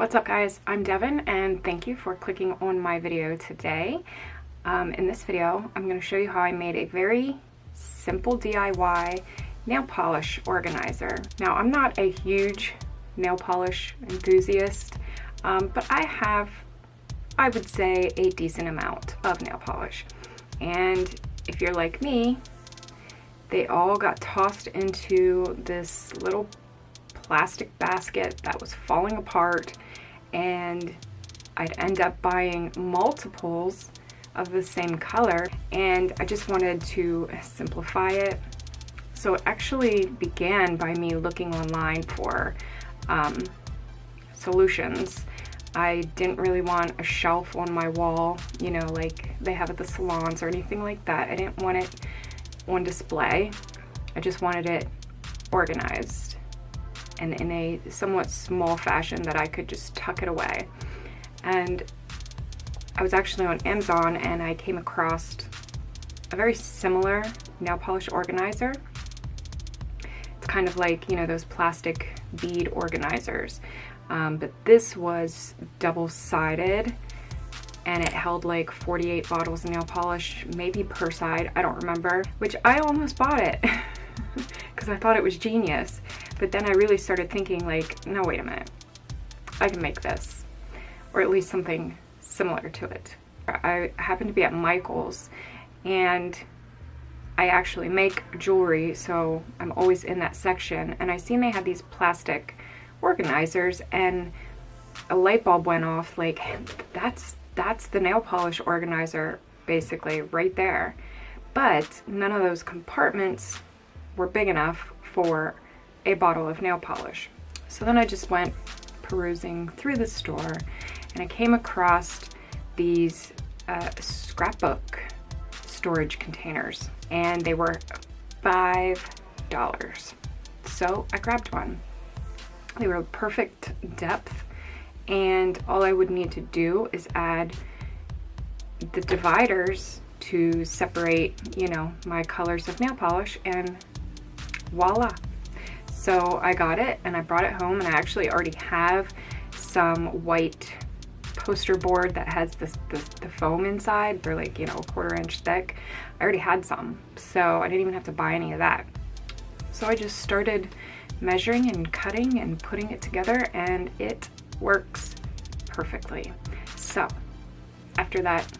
What's up guys, I'm Devin and thank you for clicking on my video today. In this video, I'm going to show you how I made a very simple DIY nail polish organizer. Now, I'm not a huge nail polish enthusiast, but I have, I would say, a decent amount of nail polish. And if you're like me, they all got tossed into this little plastic basket that was falling apart, and I'd end up buying multiples of the same color, and I just wanted to simplify it. So it actually began by me looking online for solutions. I didn't really want a shelf on my wall, you know, like they have at the salons or anything like that. I didn't want it on display. I just wanted it organized and in a somewhat small fashion that I could just tuck it away. And I was actually on Amazon and I came across a very similar nail polish organizer. It's kind of like, you know, those plastic bead organizers, but this was double-sided and it held like 48 bottles of nail polish, maybe per side, I don't remember, which I almost bought it because I thought it was genius. But then I really started thinking like, no, wait a minute, I can make this, or at least something similar to it. I happened to be at Michael's and I actually make jewelry, so I'm always in that section, and I seen they had these plastic organizers and a light bulb went off, like that's the nail polish organizer basically right there. But none of those compartments were big enough for a bottle of nail polish. So then I just went perusing through the store and I came across these scrapbook storage containers, and they were $5. So I grabbed one. They were perfect depth, and all I would need to do is add the dividers to separate, you know, my colors of nail polish, and voila. So I got it and I brought it home, and I actually already have some white poster board that has the foam inside. They're like, you know, 1/4 inch thick. I already had some, so I didn't even have to buy any of that. So I just started measuring and cutting and putting it together, and it works perfectly. So after that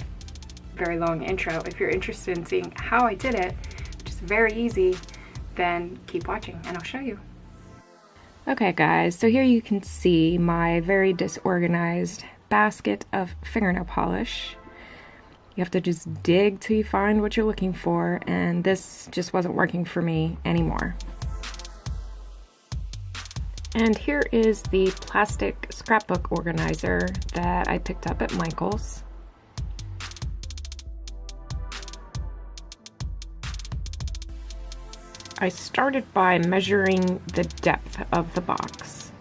very long intro, if you're interested in seeing how I did it, which is very easy, then keep watching and I'll show you. Okay guys, so here you can see my very disorganized basket of fingernail polish. You have to just dig till you find what you're looking for, and this just wasn't working for me anymore. And here is the plastic scrapbook organizer that I picked up at Michael's. I started by measuring the depth of the box.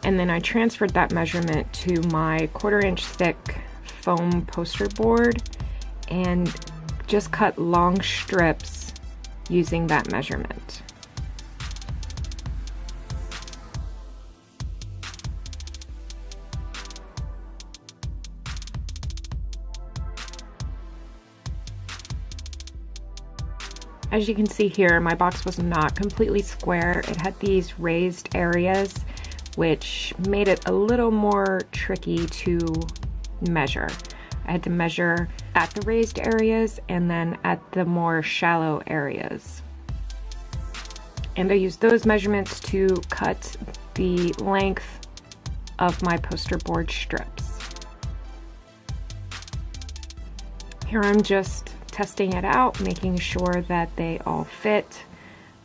And then I transferred that measurement to my 1/4 inch thick foam poster board and just cut long strips using that measurement. As you can see here, my box was not completely square. It had these raised areas, which made it a little more tricky to measure. I had to measure at the raised areas and then at the more shallow areas. And I used those measurements to cut the length of my poster board strips. Here I'm just testing it out, making sure that they all fit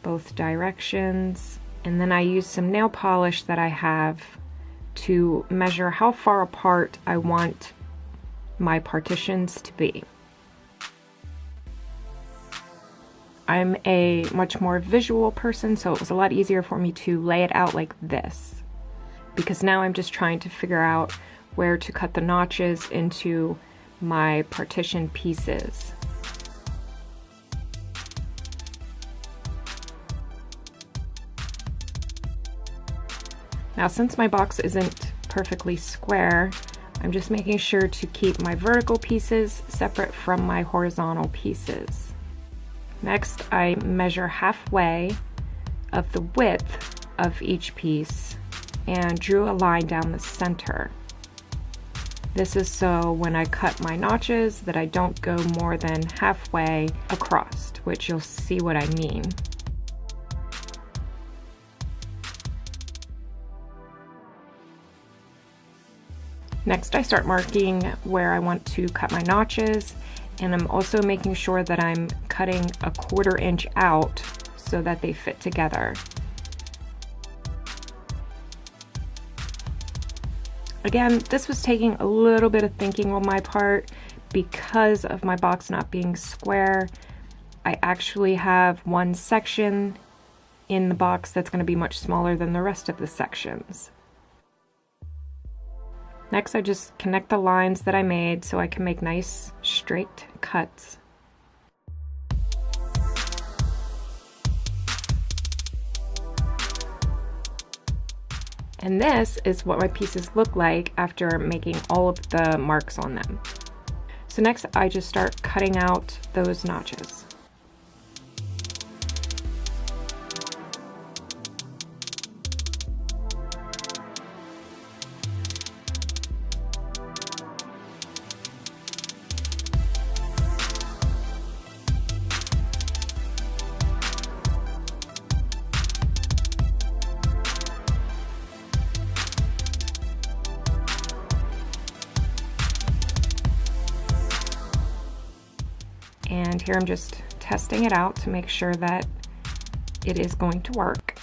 both directions. And then I use some nail polish that I have to measure how far apart I want my partitions to be. I'm a much more visual person, so it was a lot easier for me to lay it out like this, because now I'm just trying to figure out where to cut the notches into my partition pieces. Now, since my box isn't perfectly square, I'm just making sure to keep my vertical pieces separate from my horizontal pieces. Next, I measure halfway of the width of each piece and drew a line down the center. This is so when I cut my notches that I don't go more than halfway across, which you'll see what I mean. Next, I start marking where I want to cut my notches, and I'm also making sure that I'm cutting a 1/4 inch out so that they fit together. Again, this was taking a little bit of thinking on my part because of my box not being square. I actually have one section in the box that's going to be much smaller than the rest of the sections. Next, I just connect the lines that I made so I can make nice straight cuts. And this is what my pieces look like after making all of the marks on them. So next, I just start cutting out those notches. And here I'm just testing it out to make sure that it is going to work.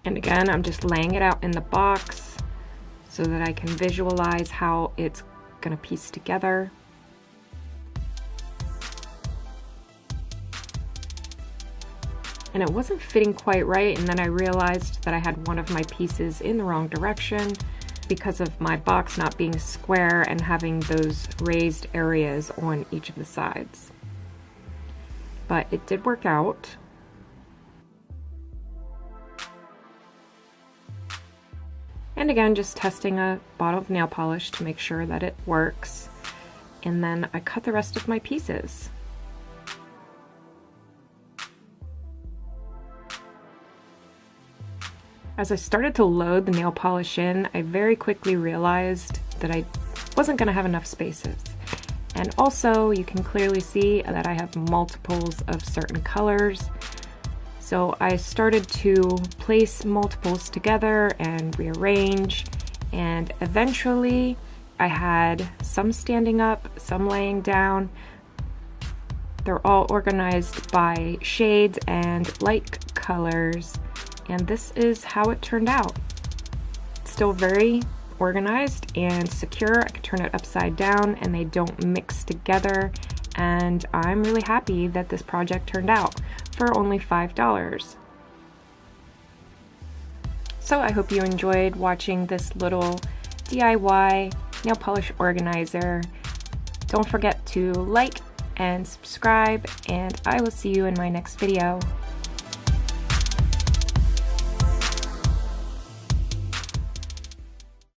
And again, I'm just laying it out in the box so that I can visualize how it's going to piece together. And it wasn't fitting quite right, and then I realized that I had one of my pieces in the wrong direction because of my box not being square and having those raised areas on each of the sides. But it did work out. And again, just testing a bottle of nail polish to make sure that it works. And then I cut the rest of my pieces. As I started to load the nail polish in, I very quickly realized that I wasn't going to have enough spaces. And also, you can clearly see that I have multiples of certain colors. So I started to place multiples together and rearrange, and eventually I had some standing up, some laying down. They're all organized by shades and light colors. And this is how it turned out. It's still very organized and secure. I can turn it upside down and they don't mix together. And I'm really happy that this project turned out for only $5. So I hope you enjoyed watching this little DIY nail polish organizer. Don't forget to like and subscribe, and I will see you in my next video.